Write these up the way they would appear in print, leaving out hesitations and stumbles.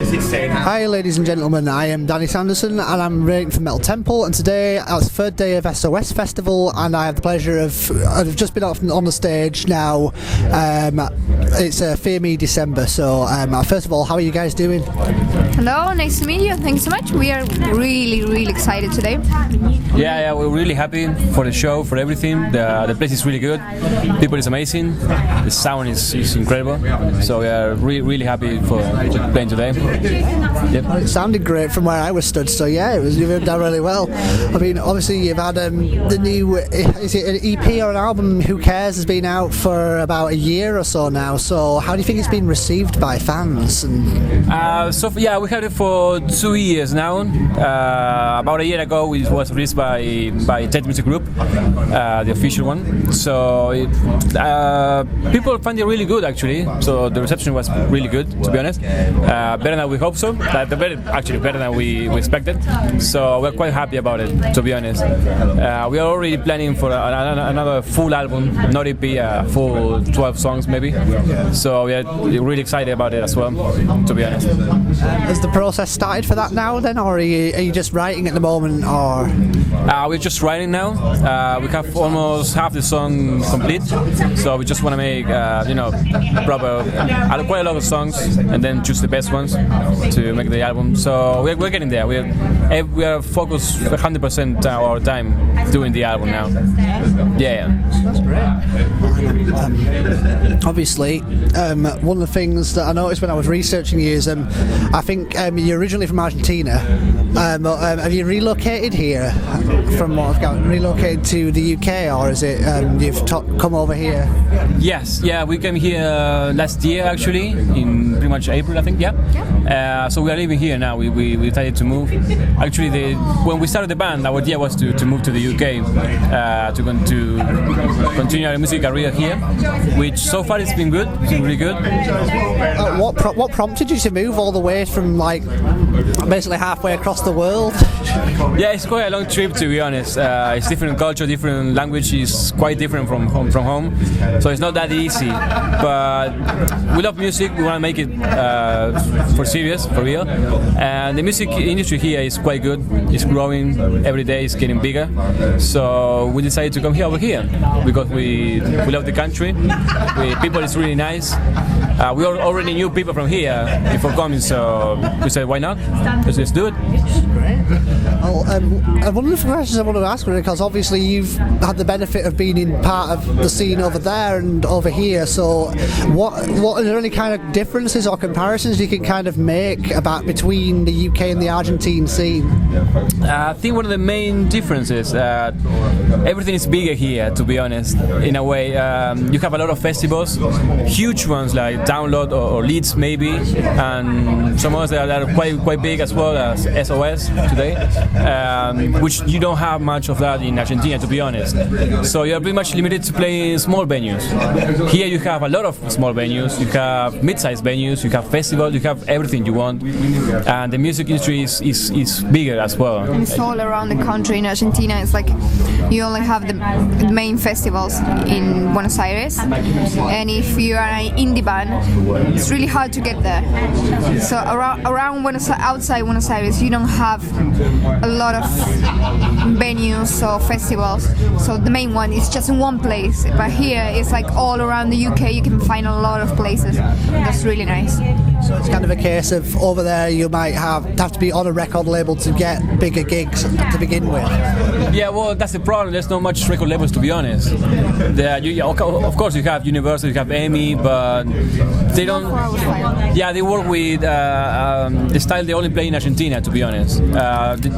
Hi ladies and gentlemen, I am Danny Sanderson and I'm rating for Metal Temple, and today it's the third day of SOS Festival and I have the pleasure of, I've just been off on the stage now. It's Fear Me December, so first of all, how are you guys doing? Hello, nice to meet you, thanks so much. We are really excited today. Yeah, we're really happy for the show, for everything. The place is really good, people is amazing, the sound is incredible, so we are really happy for playing today. Yep. Well, it sounded great from where I was stood, so yeah, you've done really well. I mean, obviously you've had the new, is it an EP or an album, Who Cares, has been out for about a year or so now, so how do you think it's been received by fans? Yeah, we had it for 2 years now. About a year ago it was released by Ted Music Group, the official one, so people find it really good actually, so the reception was really good, to be honest. Better than we hope so, better than we expected, so we're quite happy about it, to be honest. We are already planning for another full album, not EP, full 12 songs maybe, so we are really excited about it as well, to be honest. Has the process started for that now then, or are you just writing at the moment, or? We're just writing now. We have almost half the song complete, so we just want to make proper, quite a lot of songs, and then choose the best ones to make the album. So we're getting there. We are focused 100% our time doing the album now. Yeah. That's great. Obviously, one of the things that I noticed when I was researching you is I think you're originally from Argentina. Have you relocated here? From what I've got, relocated to the UK, or is it you've come over here? Yes, yeah, we came here last year actually, in pretty much April, I think. Yeah. So we are living here now. We decided to move. Actually, when we started the band, our idea was to move to the UK to continue our music career here, which so far it's been good. It's been really good. What prompted you to move all the way from basically halfway across the world? Yeah, it's quite a long trip, to be honest. It's different culture, different language, is quite different from home, so it's not that easy. But we love music, we want to make it for serious, for real. And the music industry here is quite good. It's growing every day, it's getting bigger. So we decided to come here over here because we love the country. People is really nice. We already knew people from here before coming, so we said, why not? Let's do it. Well, one of the questions I want to ask, because obviously you've had the benefit of being in part of the scene over there and over here, so what are there any kind of differences or comparisons you can kind of make between the UK and the Argentine scene? I think one of the main differences, everything is bigger here, to be honest, in a way. You have a lot of festivals, huge ones like Download or Leeds maybe, and some others that are quite big as well, as SOS today, which you don't have much of that in Argentina, to be honest. So you're pretty much limited to play in small venues. Here you have a lot of small venues, you have mid-sized venues, you have festivals, you have everything you want, and the music industry is bigger as well. And it's all around the country. In Argentina, it's like you only have the main festivals in Buenos Aires, and if you are an indie band, it's really hard to get there. So around outside Buenos Aires, you don't have a lot of venues or festivals, so the main one is just in one place, but here it's like all around the UK. You can find a lot of places. That's really nice. So it's kind of a case of over there you might have to be on a record label to get bigger gigs to begin with. Yeah, well, that's the problem. There's not much record labels, to be honest. Of course you have Universal, you have EMI, but they don't. Yeah, they work with the style they only play in Argentina, to be honest.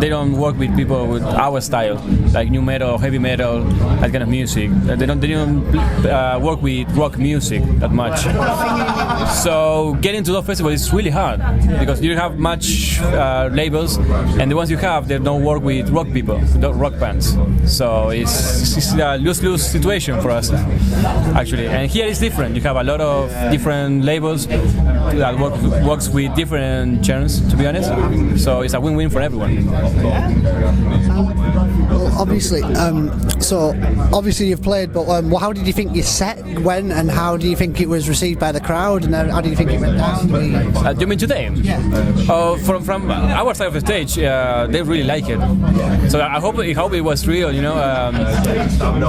They don't work with people with our style, like new metal, heavy metal, that kind of music. They don't work with rock music that much. So getting to those festivals is really hard because you don't have much labels, and the ones you have, they don't work with rock people, rock bands. So it's a lose-lose situation for us, actually. And here it's different. You have a lot of different labels that works with different genres, to be honest. So it's a win-win for everyone. Well, obviously, obviously you've played, but how did you think your set went, and how do you think it was received by the crowd? and how do you think it went down? You mean today? Yeah. From our side of the stage, they really like it. So I hope it was real. You know,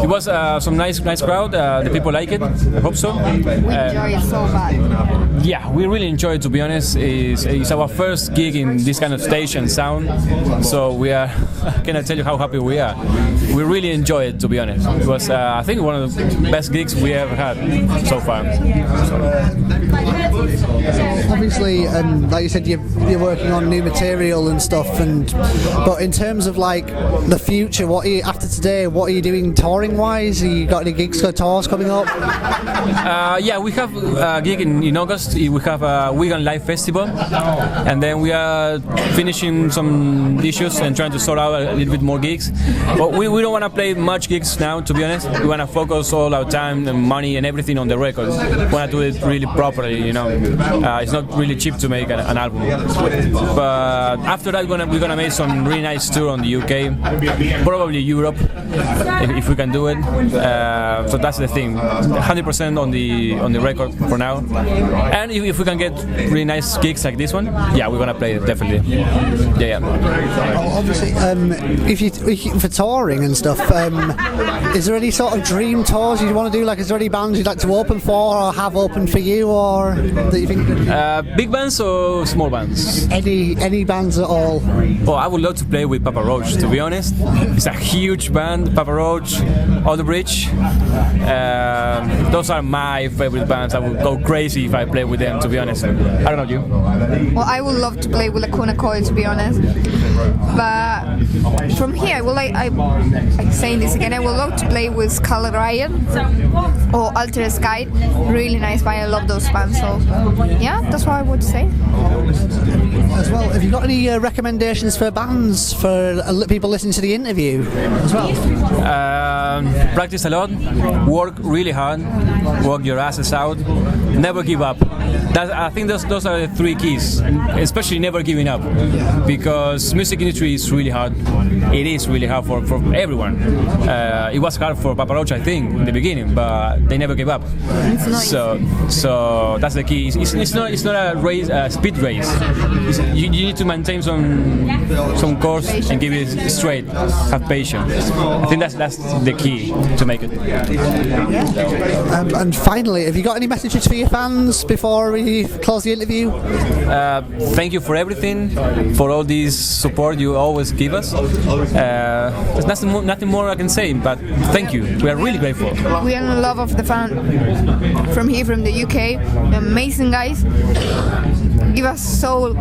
it was some nice crowd. The people like it. I hope so. We enjoy it so bad. Yeah, we really enjoy it. To be honest, it's our first gig in this kind of stage and sound. So we are. I cannot tell you how happy we are. We really enjoy it. To be honest, it was I think one of the best gigs we ever had so far. Obviously, like you said, you're working on new material and stuff. But in terms of like the future, after today? What are you doing touring wise? You got any gigs or tours coming up? Yeah, we have a gig in August. We have a Wigan Live Festival, and then we are finishing some issues and trying to sort out a little bit more gigs. But we don't want to play much gigs now, to be honest. We want to focus all our time and money and everything on the record. We want to do it really properly, you know. It's not really cheap to make an album. But after that, we're gonna make some really nice tour on the UK, probably Europe, if we can do it. So that's the thing. 100% on the record for now. And if we can get really nice gigs like this one, yeah, we're gonna play it definitely. Yeah. Well, obviously, for touring and stuff, is there any sort of dream tours you want to do? Like, is there any bands you'd like to open for or have open for you, or that you think? Big bands or small bands? Any bands at all? Oh, I would love to play with Papa Roach. To be honest, it's a huge band. Papa Roach, All the Bridge. Those are my favorite bands. I would go crazy if I play with them. To be honest, I don't know you. Well, I would love to play with Lacuna Coil, to be honest. But from here, I'm saying this again. I would love to play with Scarlet Riot or Alter Sky. Really nice band. I love those bands. So yeah, that's what I would say. As well, have you got any recommendations for bands for people listening to the interview as well? Practice a lot, work really hard, work your asses out, never give up. I think those are the three keys, especially never giving up, because music industry is really hard. It is really hard for everyone. It was hard for Papa Roach, I think, in the beginning, but they never gave up. So that's the key. It's not a race, a speed race. You need to maintain some course and give it straight. Have patience. I think that's the key to make it. And finally, have you got any messages for your fans before we close the interview? Thank you for everything, for all this support you always give us. There's nothing more I can say, but thank you. We are really grateful. We are in love of the fan from here, from the UK. Amazing guys. Give us so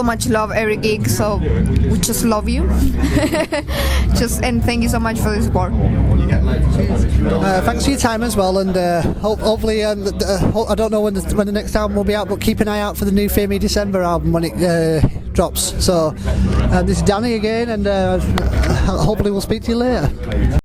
much love every gig, so we just love you. And thank you so much for the support. Thanks for your time as well, and hopefully I don't know when the next album will be out, but keep an eye out for the new Fear Me December album when it drops. So this is Danny again, and hopefully we'll speak to you later.